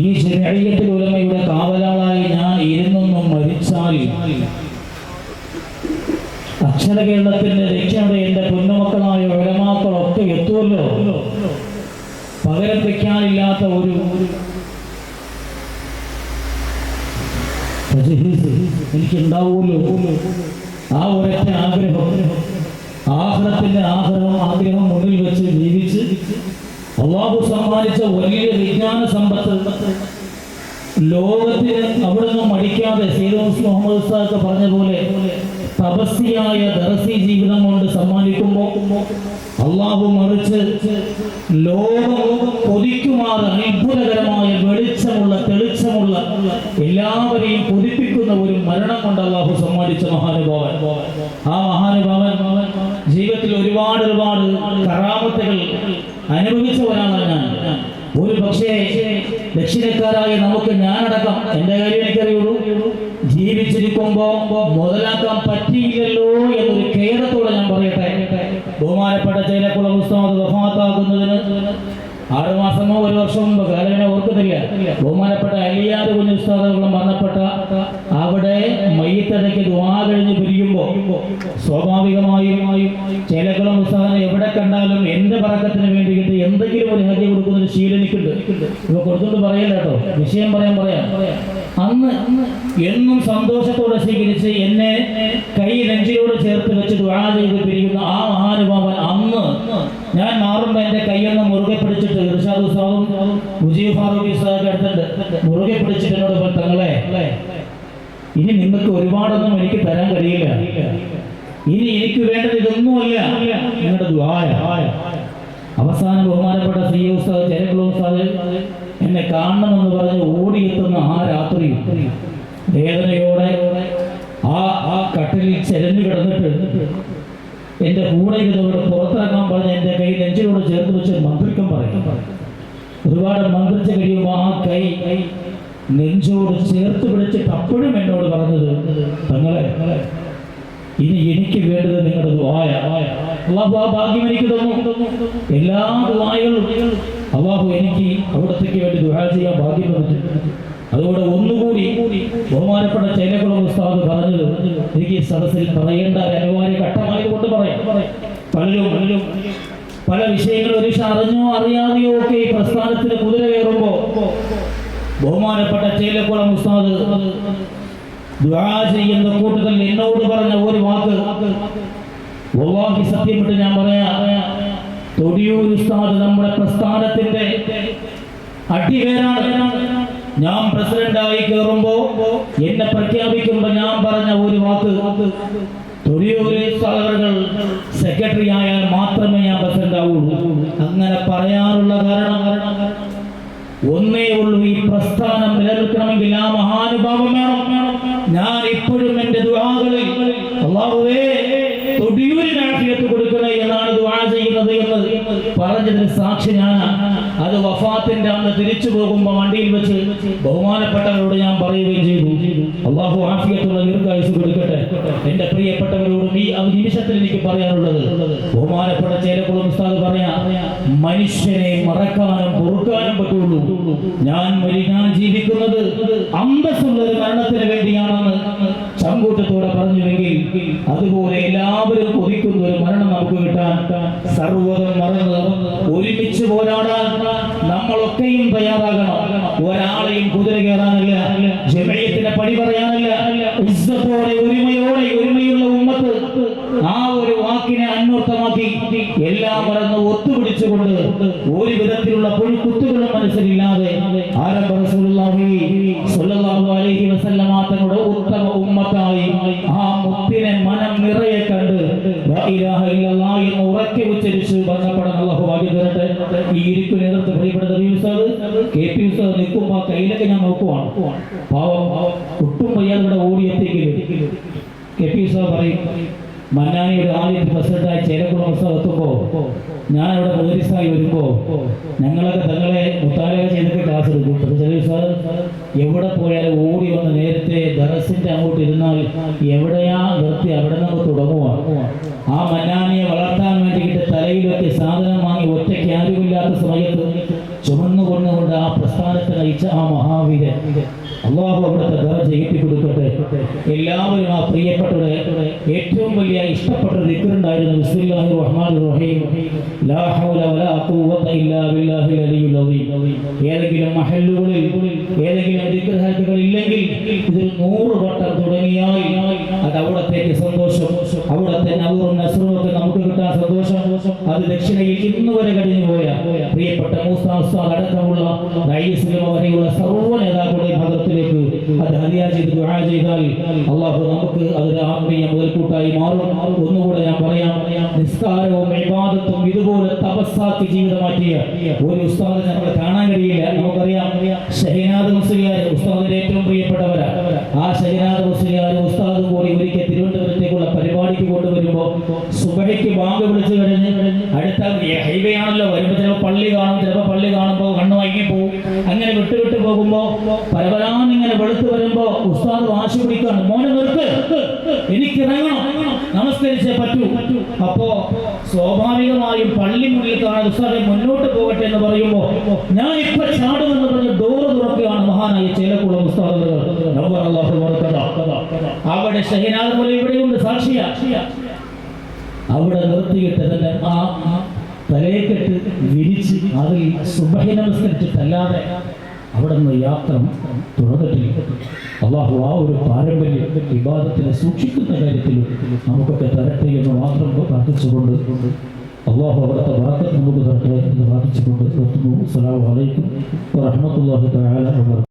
ഈ ജംഇയ്യത്തുൽ ഉലമയുടെ കാവലാളായി ഞാൻ ഇരുന്നൊന്നും മരിച്ചാൽ അക്ഷര കേരളത്തിന്റെ രക്ഷയുടെ എൻ്റെ പൊന്നുമക്കളായ ഉലമാക്കളൊക്കെ എത്തുമല്ലോ. പകരം വെക്കാനില്ലാത്ത ഒരു എനിക്കുണ്ടാവുമല്ലോ. ആ ഒരൊറ്റ ആഗ്രഹം, ആഖിറത്തിന്റെ ആഗ്രഹം മുന്നിൽ വെച്ച് ജീവിച്ച് അല്ലാഹു സമ്മാനിച്ച വലിയ വിജ്ഞാന സമ്പത്ത് ലോകത്തിന് അവിടെ നിന്നും മടിക്കാതെ സയ്യിദ് മുഹമ്മദ് ഉസ്താദ് പറഞ്ഞ പോലെ തപസ്യായ ദർസി ജീവിതം കൊണ്ട് സമ്മാനിക്കുമ്പോൾ അല്ലാഹു മറിച്ച് ലോകം കൊതിക്കുമാറ് അത്ഭുതകരമായ തെളിച്ചമുള്ള എല്ലാവരെയും കൊതിപ്പിക്കുന്ന ഒരു മരണം കൊണ്ട് അല്ലാഹു സമ്മാനിച്ച മഹാനുഭാവൻ. ആ മഹാനുഭാവൻ ജീവിതത്തിൽ ഒരുപാട് കറാമത്തുകൾ അനുഭവിച്ച ഒരാളാണ് ഞാൻ. ഒരു പക്ഷേ ദക്ഷിണക്കാരായ നമുക്ക് ഞാനടക്കം എൻ്റെ കാര്യം എനിക്കറിയുള്ളൂ, ജീവിച്ചിരിക്കുമ്പോ മുതലാക്കാൻ പറ്റിയില്ലല്ലോ എന്നൊരു ഖേദത്തോടെ ഞാൻ പറയട്ടെ. ബഹുമാനപ്പെട്ട ചേലക്കുളം ഉസ്താദ് വഫാത്താകുന്നതിന് 6 മാസമോ 1 വർഷം മുമ്പ് കാലം ഓർക്കുന്നില്ല. ബഹുമാനപ്പെട്ട അലിയാദ് കുഞ്ഞ് ഉസ്താദുകളും മരണപ്പെട്ട അവിടെ മയ്യിത്തടയ്ക്ക് ദുആ കഴിഞ്ഞ് പിരിയുമ്പോൾ സ്വാഭാവികമായും ചേലക്കുളം ഉസ്താദിനെ എവിടെ കണ്ടാലും എൻ്റെ ബറക്കത്തിന് വേണ്ടിയിട്ട് എന്തെങ്കിലും ഒരു ഹദിയ കൊടുക്കുന്ന ഒരു ശീലം എനിക്കുണ്ട്. ഇപ്പൊ കൊടുത്തുകൊണ്ട് പറയല്ല കേട്ടോ, വിഷയം പറയാം. അന്ന് എന്നും സന്തോഷത്തോടെ സ്വീകരിച്ച് എന്നെ കൈ നെഞ്ചിലോട് ചേർത്ത് വെച്ച് ദുആ ചെയ്ത് പിരിക്കുന്ന ആ മഹാനുഭാവൻ അന്ന് ഞാൻ മാറുമ്പോൾ എൻ്റെ കൈയൊന്ന് മുറുകെ പിടിച്ചിട്ട് ഇർഷാദ് ഉസ്താദും മുജീബ് ഫാറൂഖി ഉസ്താദൊക്കെ അടുത്തുണ്ട്, മുറുകെ പിടിച്ചിട്ട് എന്നോട് പറഞ്ഞു, തങ്ങളെ ഇനി നിങ്ങൾക്ക് ഒരുപാടൊന്നും എനിക്ക് തരാൻ കഴിയില്ല, ഇനി എനിക്ക് വേണ്ടത് ഇതൊന്നുമല്ല, നിങ്ങളുടെ ദുആയ. അവസാനം ബഹുമാനപ്പെട്ട സയ്യിദ് ഉസ്താദ് ചേലക്കുളം ഉസ്താദ് എന്നെ കാണണമെന്ന് പറഞ്ഞ് ഓടിയെത്തുന്ന ആ രാത്രി വേദനയോടെ ആ കട്ടിലിൽ ചെരഞ്ഞു കിടന്നിട്ട് എൻ്റെ കൂടെ ഇരുന്നവരോട് പുറത്തിറക്കാൻ പറഞ്ഞ് എൻ്റെ കൈ നെഞ്ചിനോട് ചേർത്ത് വെച്ച് മന്ത്രിക്കാൻ പറയും. ഒരുപാട് മന്ത്രിച്ച് കഴിയുമ്പോൾ ആ കൈ നെഞ്ചോട് ചേർത്ത് പിടിച്ചിട്ട് അപ്പോഴും എന്നോട് പറഞ്ഞത്, തങ്ങളെ ഇനി എനിക്ക് വേണ്ടത് നിങ്ങളുടെ ദുആയ. അല്ലാഹു ആ ഭാഗ്യം എനിക്ക് തന്നു. എല്ലാ ദുആകളും അല്ലാഹു എനിക്ക് അവിടത്തേക്ക് വേണ്ടി ദുആ ചെയ്യാൻ ഭാഗ്യം തന്നിട്ടുണ്ട്. അതുകൊണ്ട് ഒന്നുകൂടി ബഹുമാനപ്പെട്ട ചേലക്കുളം ഉസ്താദ് പറഞ്ഞത് എനിക്ക് ഈ സദസ്സിൽ പറയേണ്ട അനിവാര്യ ഘട്ടമായതുകൊണ്ട് പറയാം. പലരും പല വിഷയങ്ങളും ഒരു അറിഞ്ഞോ അറിയാതെയോ ഒക്കെ ഈ പ്രസ്ഥാനത്തിന് കുതിര കയറുമ്പോ ബഹുമാനപ്പെട്ട ചേലക്കുളം ഉസ്താദ് ദുആ ചെയ്യുന്ന കൂട്ടത്തിൽ എന്നോട് പറഞ്ഞ ഒരു വാക്ക് വല്ലാഹി സത്യപ്പെട്ട് ഞാൻ പറയാം, തൊടിയൂർ ഉസ്താദ് നമ്മുടെ പ്രസ്ഥാനത്തിന്റെ അടിവേരാണ്. ഞാൻ പ്രസിഡന്റായി കയറുമ്പോ എന്നെ പ്രഖ്യാപിക്കുമ്പോ ഞാൻ പറഞ്ഞ ഒരു വാക്ക്, തൊടിയൂർ ഉസ്താദുകൾ സെക്രട്ടറി ആയാൽ മാത്രമേ ഞാൻ പ്രസിഡന്റ് ആവുള്ളൂ. അങ്ങനെ പറയാനുള്ള കാരണം ഒന്നേ ഉള്ളൂ, ഈ പ്രസ്ഥാനം നിലനിൽക്കണമെങ്കിൽ ആ മഹാനുഭാവം വേണം. ഞാൻ ഇപ്പോഴും എൻ്റെ ദുആകളിൽ അല്ലാഹുവേ തൊടിയൂരിന് ആഫിയത്ത് കൊടുക്കണേ എന്നാണ് ദുആ ചെയ്യുന്നത് എന്ന് പറഞ്ഞതിന് സാക്ഷി ഞാൻ. അത് വഫാത്തിന്റെ അന്ന് തിരിച്ചു പോകുമ്പോൾ വണ്ടിയിൽ വെച്ച് ബഹുമാനപ്പെട്ടവരോട് ഞാൻ പറയുകയും ചെയ്തു, അല്ലാഹു ആഫിയത്തുള്ള ദീർഘായുസ്സ് കൊടുക്കട്ടെ. എൻ്റെ പ്രിയപ്പെട്ടവരോടും ഈ നിമിഷത്തിൽ എനിക്ക് പറയാനുള്ളത്, ബഹുമാനപ്പെട്ട ചേലക്കുളം ഉസ്താദ് പറയാ, മനുഷ്യനെ മറക്കാനും പൊറുക്കാനും പറ്റുള്ളൂ. ഞാൻ ജീവിക്കുന്നത് അന്തസ്സുള്ള ഒരു മരണത്തിന് വേണ്ടിയാണെന്ന് ചങ്കൂറ്റത്തോടെ പറഞ്ഞുവെങ്കിൽ അതുപോലെ എല്ലാവരും കൊതിക്കുന്ന ഒരു മരണം നമുക്ക് കിട്ടാൻ സർവ്വതും മറന്ന് ഒരുമിച്ച് പോരാടാൻ നമ്മളൊക്കെയും തയ്യാറാകണം. ഒരാളെയും കുതിര കയറാനല്ല, ജമീയത്തിന്റെ പടി പറയാനല്ല, ഇസ്സത്തോടെ ഒരുമയുള്ള ഉമ്മത്ത് ആ ഒരു വാക്കിനെ അന്വർത്ഥമാക്കി എല്ലാം മറന്ന് ഒത്തുപിടിച്ചുകൊണ്ട് ഒരു വിധത്തിലുള്ള പുഴുക്കുത്തുകളും മനസ്സിലില്ലാതെ ആരംഭ റസൂലുള്ളാഹി സ്വല്ലല്ലാഹു അലൈഹി വസല്ലമ തങ്ങളുടെ ഉത്തമ ഉമ്മത്തായി ആ മുത്തിനെ മനം നിറയെ കണ്ട് ലാ ഇലാഹ ഇല്ലല്ലാഹ് എന്ന് ഉറക്കെ ഉച്ചരിച്ച് ബന്ധപ്പെടാൻ അല്ലാഹു ഭാഗ്യം തരട്ടെ. ഈ ഇരിക്കു നേതൃത്വ പ്രിയപ്പെട്ട ഉസ്താദ് കെ.പി. ഉസ്താദ് നിൽക്കുമ്പോൾ കയ്യിലൊക്കെ ഞാൻ നോക്കുവാണ്, പാവം ഒട്ടും വയ്യാതെ ഓടിയെത്തിക്കില്ല. കെ.പി. ഉസ്താദ് പറയും, മന്നാനിയുടെ ആദ്യത്തെ പ്രസിഡന്റായി ചേലക്കുളം ഉസ്താദ് എത്തുമ്പോൾ ഞാൻ അവിടെ മുദരിസായി വരുമ്പോൾ ഞങ്ങളൊക്കെ തങ്ങളെ മുത്താലക ചെയ്തൊക്കെ ക്ലാസ് എടുക്കും. ഉസ്താദ് എവിടെ പോയാലും ഓടി വന്ന് നേരത്തെ ദറസിന്റെ അങ്ങോട്ട് ഇരുന്നാൽ എവിടെയാ നിർത്തി അവിടെ നിന്ന് തുടങ്ങുക. ആ മന്നാനിയെ വളർത്താൻ വേണ്ടിയിട്ട് തലയിലൊക്കെ സാധനം വാങ്ങി ഒറ്റയ്ക്ക് ആരുമില്ല ആരുമില്ലാത്ത സമയത്ത് ചുമന്നുകൊണ്ടുകൊണ്ട് ആ പ്രസ്ഥാനത്തെ നയിച്ച ആ മഹാവീരൻ അള്ളാഹു അവിടുത്തെ ദറജ ഏറ്റി കൊടുക്കട്ടെ. എല്ലാവരും ആ പ്രിയപ്പെട്ടവരുടെ ഏറ്റവും വലിയ ഇഷ്ടപ്പെട്ട ദിക്റുണ്ടായിരുന്നു ബിസ്മില്ലാഹിർ റഹ്മാനിർ റഹീം ലാ ഹൗല വലാ ഖുവത ഇല്ലാ ബില്ലാഹിൽ അലിയുൽ അദീം. ഏതെങ്കിലും മഹല്ലുകളിൽ ഏതെങ്കിലും ദിക്ർ ഹൽക്കകൾ ഇല്ലെങ്കിൽ ഇത് 100 വട്ടം തുടങ്ങിയാൽ അത് അവിടത്തേക്ക് സന്തോഷം, അവിടത്തെ നവറും നസ്റും ഒക്കെ നമുക്ക് കിട്ടാൻ സന്തോഷം. അത് ദക്ഷിണയിൽ ഇന്ന് വരെ കഴിഞ്ഞു പോയ പ്രിയപ്പെട്ട മൂസ ഉസ്താദ് അടക്കമുള്ള വരെയുള്ള സർവ്വ നേതാക്കളുടെ ഭാഗത്തിലേക്ക് അത് ഹദിയ ചെയ്ത് ദുആ ചെയ്താൽ അള്ളാഹു നമുക്ക് അതൊരു ആത്മീയ മുതൽക്കൂട്ടായി മാറും. ഒന്നുകൂടെ ഞാൻ പറയാം, നിസ്കാരവും ഇബാദത്തും ഇതുപോലെ തപസ്സാക്കി ജീവിതമാറ്റിയ ഒരു ഉസ്താദ് നമ്മൾ കാണാൻ കഴിയില്ല. നമുക്കറിയാം ഷഹീനാദ് മുസ്ലിയാർ ഉസ്താദിന്റെ ഏറ്റവും പ്രിയപ്പെട്ടവരാ. ആ ഷഹീനാദ് മുസ്ലിയാർ ഉസ്താദ് കൂടി ഒരിക്കൽ തിരുവനന്തപുരത്തേക്കുള്ള പരിപാടിക്ക് കൊണ്ടുവരുമ്പോൾ സുബഹിക്ക് ബാങ്ക് വിളിച്ചു കഴിഞ്ഞ് അടുത്ത ഹൈവേ ആണല്ലോ, വരുമ്പോൾ ചിലപ്പോൾ പള്ളി കാണും, ചിലപ്പോൾ പള്ളി കാണുമ്പോൾ കണ്ണു വാങ്ങി പോകും. അങ്ങനെ വിട്ട് പോകുമ്പോൾ പരപരാന്ന് ഇങ്ങനെ വെളുത്ത് വരുമ്പോൾ ഉസ്താദ് വാശി പിടിക്കാണ്, മോനെ നിർത്ത്, എനിക്ക് ഇറങ്ങണം, നമസ്കരിച്ചേ പറ്റൂ. അപ്പോ സ്വാഭാവികമായും പള്ളി മുന്നിൽ കാണാൻ ഉസ്താദെ മുന്നോട്ട് പോകട്ടെ എന്ന് പറയുമ്പോൾ ഞാൻ ഇപ്പൊ ചാടുമെന്ന് പറഞ്ഞ് ഡോറ് തുറക്കുകയാണ് മഹാനായ ചേലക്കുളം ഉസ്താദുകൾ. അവിടെ ഷഹീനാദ് പോലെ ഇവിടെയുണ്ട് സാക്ഷിയാ. അവിടെ നിർത്തിയിട്ട് തന്നെ ആ തലയെക്കെട്ട് വിരിച്ച് അതിൽ സുബഹി നമസ്കരിച്ചിട്ടല്ലാതെ അവിടെ നിന്ന് യാത്ര തുറന്നിട്ടില്ല. അള്ളാഹു ആ ഒരു പാരമ്പര്യം വിവാദത്തിനെ സൂക്ഷിക്കുന്ന കാര്യത്തിൽ നമുക്കൊക്കെ തരട്ടെ എന്ന് മാത്രം പ്രാർത്ഥിച്ചുകൊണ്ട് അള്ളാഹു അവിടുത്തെ ബറക്കത്ത് നമുക്ക് തരട്ടെ എന്ന് പ്രാർത്ഥിച്ചുകൊണ്ട് നിർത്തുന്നു. അസ്സലാമു അലൈക്കും വറഹ്മത്തുള്ളാഹി തആല വബറകാതുഹു.